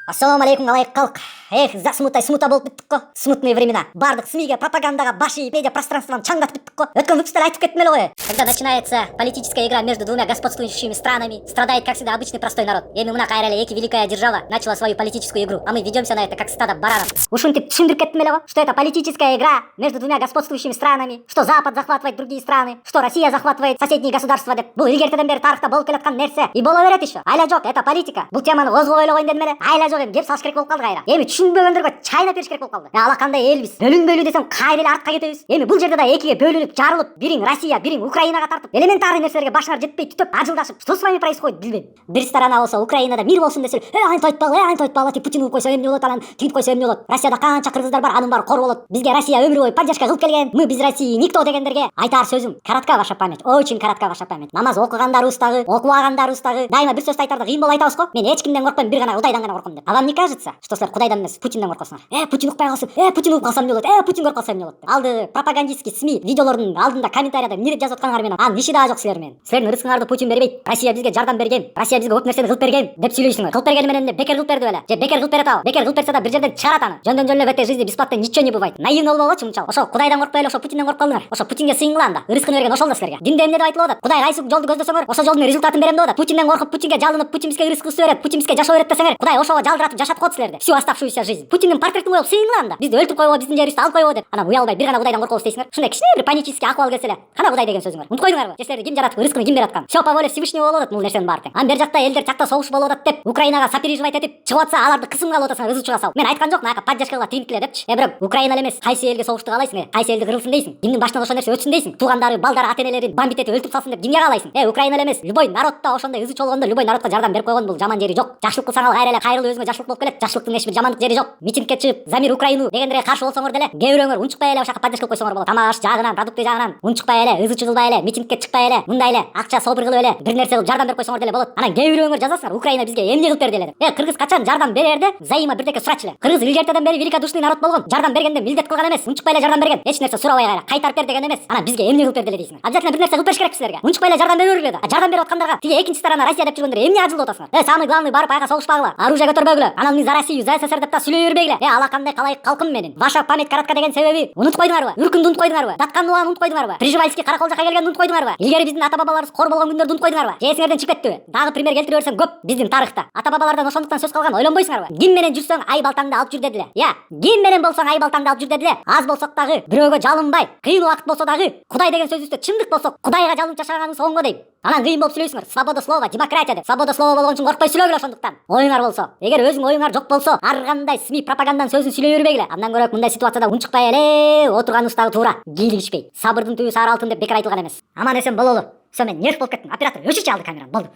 Ассаламу алейкум, алайк халк. Эх, засмутай смута болып біттік қо. Смутные времена. Бардық СМИге, пропагандаға, баши, медиа пространствоны чаңдатып біттік қо. Өткен выпустар айтып кетмелі ғой. Когда начинается политическая игра между двумя господствующими странами, страдает, как всегда, обычный простой народ. Эми мына кайрали, эки великая держава начала свою политическую игру, а мы ведемся на это как стадо баранов. Ушинтип түсіндіріп кетмелі ғой, что это политическая игра между двумя господствующими странами, что Запад захватывает другие страны, что Россия захватывает соседние государства деп. Бұл илгертеден бері тарихта болып келатқан нәрсе. И бола береді еще. Айла жоқ, это политика. Бұл теманы қозғап ойлағойын дедім эле. Айла жоқ, эми кеп салыш керек болып қалды кайра. Эми түсінбегендерге чайнап беріш керек болып қалды. Алақандай елбіз. Бөлінбелі десем кайра эле артқа кетебиз. Эми бұл жерде да экиге бөлініп, жарылып, бириң Россия, бириң Украинаға тартып, элементарный нәрселерге башар жетпей түтіп, ажылдашып, что с вами происходит билбейм. Бир сторона болсо Украинада мир болсун десе, антип айтпагыла, тип Путин уруп койсо эмне болот, анан тигип койсо эмне болот. Россияда канча кыргыздар бар, анын баары кор болот. Бизге Россия өмүр бою поддержка кылып келген. Мы без России никто дегендерге айтар сөзүм. Коротка ваша память, очень коротка ваша память. Намаз окугандарыбыздагы, окубагандарыбыздагы дайыма бир сөз айтарды кыйын болуп айтабыз го. Мен эч кимден коркпойм, бир гана Кудайдан гана корком деп. А вам не кажется, что силер Кудайдан эмес, Путинден коркосуңар? Путин укпай калсын, Путин укуп калса эмне болот? Путин көрүп калса эмне болот? Алды пропагандистский СМИ видеолордун алдында комментарияда эмне деп жазып атканыңар менен анын иши да жок силер менен. Силердин рызкыңарды Путин бербейт. Россия бизге жардам берген, Россия бизге көп нерсени кылып берген деп сүйлөйсүңөр. Кылып бергени менен бекер кылып берди беле? Же бекер кылып берет ал? Бекер кылып берсе да бир жерден чыгарат аны. Жөндөн жөн эле в этой жизни бесплатно ничего не бывает. Наивный болбогочу мынчалык. Ошо Кудайдан коркпой эле ошо Путинден коркуп калдыңар. Ошо Путинге сыйынгыла анда. Рызкын берген ошол да силерге. Динде эмне деп айтылып атат? Кудай кайсы жолду көздөсөңөр, ошол жолдун результатын берем деп атат. Путинден коркуп, Путинге жалынып, Путин бизге рызкы берет, Путин бизге жашоо берет десеңер, Кудай ошого жалдыратып жашатып коет силерди. Всю оставшуюся жизнь. Путиндин портретин коюп сыйынгыла анда. Бизди өлтүрүп койбо, биздин жерибизди алып койбо деп. Анан уялбай бир гана Кудайдан коркобуз дейсиңер. Ушундай кичине бир панический акыбал келсе эле, кана Кудай деген сөзүңөр. Унутуп койдуңарбы? Же силерди ким жаратып, рызкыны ким берип аткан? Всё по воле Всевышнего болуп атат бул нерсенин баары тең. Анан бер жакта элдер жакта согуш болуп атат деп, Украинага сопереживать этип, чыгып атса аларды кысымга алып атасың, ызы чыга салып. Мен айткан жокмун, ака поддержкага тигинтиле депчи. Бирок Украина эле эмес, кайсы элге согушту каалайсың? Кайсы элди кырылсын дейсиң? Кимдин башынан ошол нерсе өтсүн дейсиң? Туугандары, балдары, ата-энелерин бомбит этип өлтүрүп салсын деп кимге каалайсың? Украина эле эмес, любой народто ошондой ызы чолгондо любой народко жардам берип койгон бул жаман жери жок. Жакшылык кылсаң ал кайра эле кайрылып өзүңө жакшылык болуп келет. Жакшылыктын эч бир жамандык жери жок. Митингге чыгып, за мир Украину дегендерге каршы болсоңор деле, кээ бирөөңөр унчукпай эле ошака поддержка кылып койсоңор болот. Тамак аш жагынан, продукты жагынан унчукпай эле, ызы чыгылбай эле, митингге чыкпай эле, мындай эле акча собур кылып эле бир нерсе кылып жардам берип койсоңор деле болот. Анан кээ бирөөңөр жазасыңар, Украина бизге эмне кылып берди эле деп. Кыргыз качан жардам берерде, взаимо бирдеке сурачу эле. Кыргыз илгертеден бери великодушный народ болгон. Жардам бергенде милдет кылган эмес, унчукпай эле жардам берген. Эч нерсе сурабай кайра кайтарып бер деген эмес. Анан бизге эмне кылып берди эле дейсиңер. Обязательно бир нерсе кылып бериш керек силерге. Унчукпай эле жардам бере бергиле да. Жардам берип аткандарга тиги экинчи сторона Россия деп жүргөндөр эмне ажылдап атасыңар? Самый главный барып айга согушпагыла, оружие көтөрбөгүлө. Анан мы за Россию, за СССР деп та сүйлөй бербегиле. Алакандай калайык калкым менин. Ваша память коротка деген себеби унутуп койдуңарбы? Үркүндү унутуп койдуңарбы? Даттан убагын унутуп койдуңарбы? Приживальский каракол жака келгенди унутуп койдуңарбы? Илгери биздин ата бабаларыбыз кор болгон күндөрдү унутуп койдуңарбы? Же эсиңерден чыгып кеттиби? Дагы пример келтире берсем көп биздин тарыхта. Ата бабалардан ошондуктан сөз калган, ойлонбойсуңарбы? Ким менен жүрсөң ай балтаңды алып жүр дедиле. Ким менен болсоң ай балтаңды алып жүр дедиле. Аз болсок дагы, бирөөгө жалынбай, кыйын убакыт болсо дагы, Кудай деген сөзүбүздө чындык болсо, Кудайга жалынып жашаганыңыз оңго дейм. Анан кыйын болуп сүйлөйсүңөр. Свобода слова, демократия деп. Свобода слова болгон үчүн коркпой сүйлөгүлө ошондуктан. Оюңар болсо, эгер өзүң оюңар жок болсо, ар кандай СМИ пропаганданын сөзүн сүйлөй бербегиле. Андан көрөк мындай ситуацияда унчукпай эле отурганыбыз дагы туура. Кийлигишпей. Сабырдын түбү сары алтын деп бекер айтылган эмес. Аман эсен бололу. Всё, мен нерв болуп кеттим. Оператор өчүрчү алды камераны. Болду.